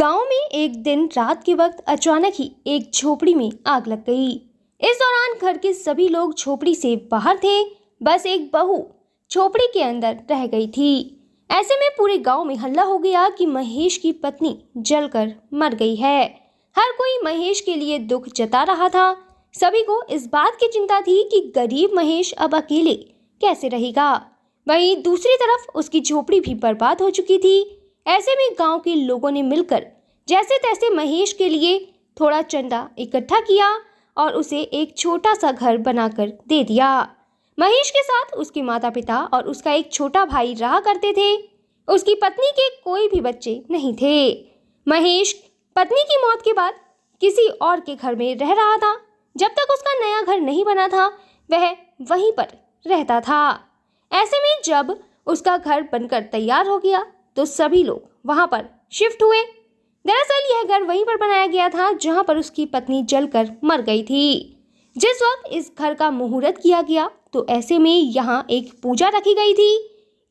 गांव में एक दिन रात के वक्त अचानक ही एक झोपड़ी में आग लग गई। इस दौरान घर के सभी लोग झोपड़ी से बाहर थे, बस एक बहू झोपड़ी के अंदर रह गई थी। ऐसे में पूरे गांव में हल्ला हो गया कि महेश की पत्नी जलकर मर गई है। हर कोई महेश के लिए दुख जता रहा था। सभी को इस बात की चिंता थी कि गरीब महेश अब अकेले कैसे रहेगा। वहीं दूसरी तरफ उसकी झोपड़ी भी बर्बाद हो चुकी थी। ऐसे में गांव के लोगों ने मिलकर जैसे तैसे महेश के लिए थोड़ा चंदा इकट्ठा किया और उसे एक छोटा सा घर बनाकर दे दिया। महेश के साथ उसके माता पिता और उसका एक छोटा भाई रहा करते थे। उसकी पत्नी के कोई भी बच्चे नहीं थे। महेश पत्नी की मौत के बाद किसी और के घर में रह रहा था। जब तक उसका नया घर नहीं बना था वह वहीं पर रहता था। ऐसे में जब उसका घर बनकर तैयार हो गया तो सभी लोग वहां पर शिफ्ट हुए। दरअसल यह घर वहीं पर बनाया गया था जहां पर उसकी पत्नी जलकर मर गई थी। जिस वक्त इस घर का मुहूर्त किया गया तो ऐसे में यहाँ एक पूजा रखी गई थी।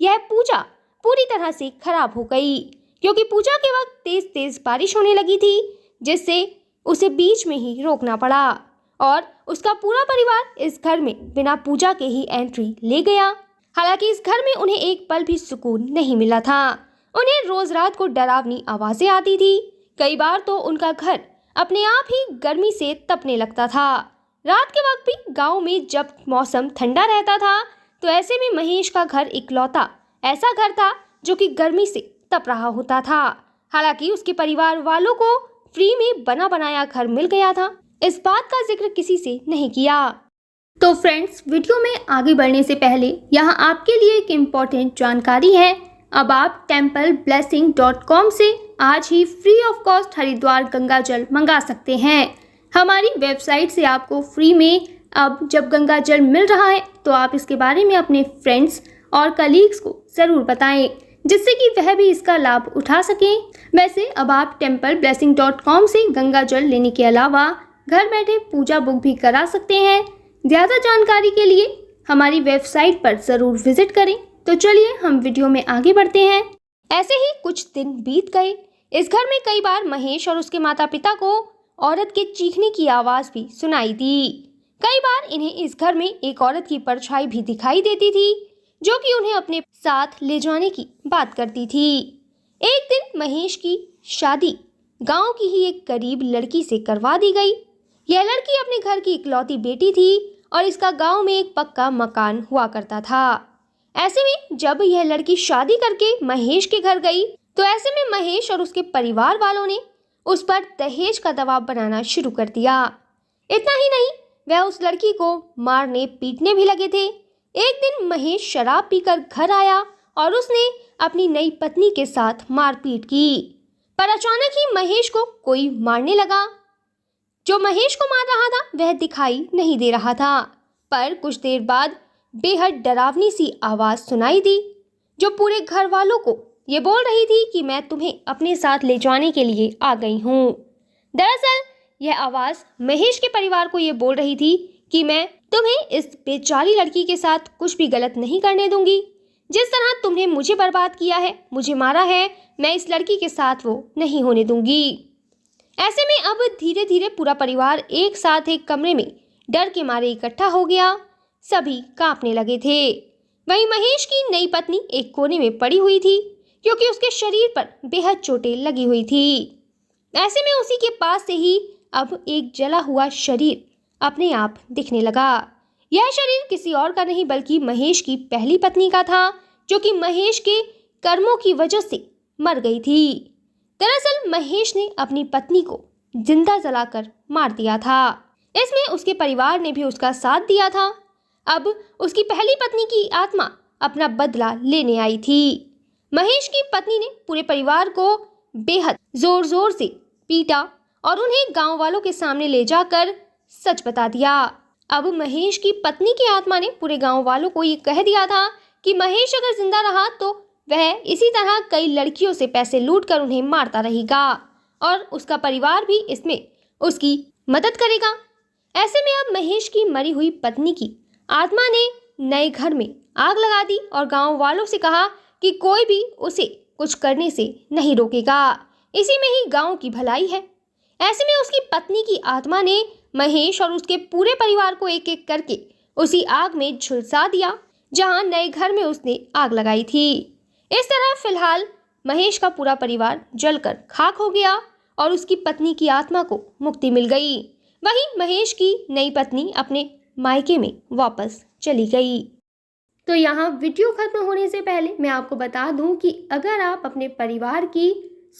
यह पूजा पूरी तरह से खराब हो गई क्योंकि पूजा के वक्त तेज तेज बारिश होने लगी थी, जिससे उसे बीच में ही रोकना पड़ा और उसका पूरा परिवार इस घर में बिना पूजा के ही एंट्री ले गया। हालांकि इस घर में उन्हें एक पल भी सुकून नहीं मिला था। उन्हें रोज रात को डरावनी आवाजें आती थी। कई बार तो उनका घर अपने आप ही गर्मी से तपने लगता था। रात के वक्त भी गांव में जब मौसम ठंडा रहता था तो ऐसे में महेश का घर इकलौता ऐसा घर था जो कि गर्मी से तप रहा होता था। हालांकि उसके परिवार वालों को फ्री में बना बनाया घर मिल गया था। इस बात का जिक्र किसी से नहीं किया। तो फ्रेंड्स, वीडियो में आगे बढ़ने से पहले यहाँ आपके लिए एक इम्पोर्टेंट जानकारी है। अब आप templeblessing.com से आज ही free of cost Haridwar Ganga जल मंगा सकते हैं। हमारी वेबसाइट से आपको फ्री में अब जब गंगा जल मिल रहा है तो आप इसके बारे में अपने फ्रेंड्स और कलीग्स को ज़रूर बताएं, जिससे कि वह भी इसका लाभ उठा सकें। वैसे अब आप templeblessing.com से गंगा जल लेने के अलावा घर बैठे पूजा बुक भी करा सकते हैं। ज़्यादा जानकारी के लिए हमारी वेबसाइट पर ज़रूर विजिट करें। तो चलिए हम वीडियो में आगे बढ़ते हैं। ऐसे ही कुछ दिन बीत गए। इस घर में कई बार महेश और उसके माता पिता को औरत के चीखने की आवाज़ भी सुनाई दी। कई बार इन्हें इस घर में एक औरत की परछाई भी दिखाई देती थी जो कि उन्हें अपने साथ ले जाने की बात करती थी। एक दिन महेश की शादी गांव की ही एक गरीब लड़की से करवा दी गई। यह लड़की अपने घर की इकलौती बेटी थी और इसका गांव में एक पक्का मकान हुआ करता था। ऐसे में जब यह लड़की शादी करके महेश के घर गई तो ऐसे में महेश और उसके परिवार वालों ने उस पर दहेज का दबाव बनाना शुरू कर दिया। इतना ही नहीं, वह उस लड़की को मारने पीटने भी लगे थे। एक दिन महेश शराब पीकर घर आया और उसने अपनी नई पत्नी के साथ मारपीट की, पर अचानक ही महेश को कोई मारने लगा। जो महेश को मार रहा था वह दिखाई नहीं दे रहा था, पर कुछ देर बाद बेहद डरावनी सी आवाज़ सुनाई दी जो पूरे घर वालों को ये बोल रही थी कि मैं तुम्हें अपने साथ ले जाने के लिए आ गई हूँ। दरअसल यह आवाज़ महेश के परिवार को ये बोल रही थी कि मैं तुम्हें इस बेचारी लड़की के साथ कुछ भी गलत नहीं करने दूंगी। जिस तरह तुमने मुझे बर्बाद किया है, मुझे मारा है, मैं इस लड़की के साथ वो नहीं होने दूंगी। ऐसे में अब धीरे धीरे पूरा परिवार एक साथ एक कमरे में डर के मारे इकट्ठा हो गया। सभी कांपने लगे थे। वहीं महेश की नई पत्नी एक कोने में पड़ी हुई थी क्योंकि उसके शरीर पर बेहद चोटें लगी हुई थी। ऐसे में उसी के पास से ही अब एक जला हुआ शरीर अपने आप दिखने लगा। यह शरीर किसी और का नहीं बल्कि महेश की पहली पत्नी का था, जो कि महेश के कर्मों की वजह से मर गई थी। दरअसल महेश ने अपनी पत्नी को जिंदा जलाकर मार दिया था। इसमें उसके परिवार ने भी उसका साथ दिया था। अब उसकी पहली पत्नी की आत्मा अपना बदला लेने आई थी। महेश की पत्नी ने पूरे परिवार को बेहद जोर जोर से पीटा और उन्हें गांव वालों के सामने ले जाकर सच बता दिया। अब महेश की पत्नी की आत्मा ने पूरे गांव वालों को ये कह दिया था कि महेश अगर जिंदा रहा तो वह इसी तरह कई लड़कियों से पैसे लूटकर उन्हें मारता रहेगा और उसका परिवार भी इसमें उसकी मदद करेगा। ऐसे में अब महेश की मरी हुई पत्नी की आत्मा ने नए घर में आग लगा दी और गांव वालों से कहा कि कोई भी उसे कुछ करने से नहीं रोकेगा। इसी में ही गांव की भलाई है। ऐसे में उसकी पत्नी की आत्मा ने महेश और उसके पूरे परिवार को एक एक करके उसी आग में झुलसा दिया जहां नए घर में उसने आग लगाई थी। इस तरह फिलहाल महेश का पूरा परिवार जलकर खाक हो गया और उसकी पत्नी की आत्मा को मुक्ति मिल गई। वहीं महेश की नई पत्नी अपने मायके में वापस चली गई। तो यहाँ वीडियो खत्म होने से पहले मैं आपको बता दूं कि अगर आप अपने परिवार की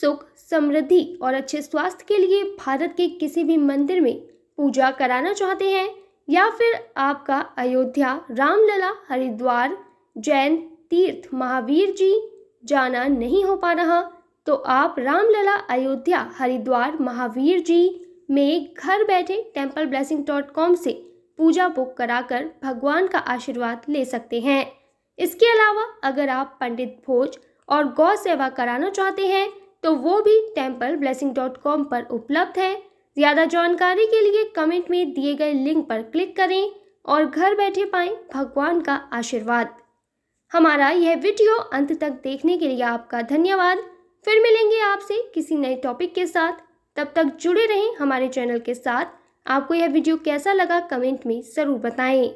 सुख, समृद्धि और अच्छे स्वास्थ्य के लिए भारत के किसी भी मंदिर में पूजा कराना चाहते हैं या फिर आपका अयोध्या, रामलला, हरिद्वार, जैन तीर्थ महावीर जी जाना नहीं हो पा रहा, तो आप रामलला, अयोध्या, हरिद्वार, महावीर जी में घर बैठे templeblessing.com से पूजा बुक कराकर भगवान का आशीर्वाद ले सकते हैं। इसके अलावा अगर आप पंडित भोज और गौ सेवा कराना चाहते हैं तो वो भी templeblessing.com पर उपलब्ध है। ज़्यादा जानकारी के लिए कमेंट में दिए गए लिंक पर क्लिक करें और घर बैठे पाएं भगवान का आशीर्वाद। हमारा यह वीडियो अंत तक देखने के लिए आपका धन्यवाद। फिर मिलेंगे आपसे किसी नए टॉपिक के साथ। तब तक जुड़े रहें हमारे चैनल के साथ। आपको यह वीडियो कैसा लगा कमेंट में ज़रूर बताएं।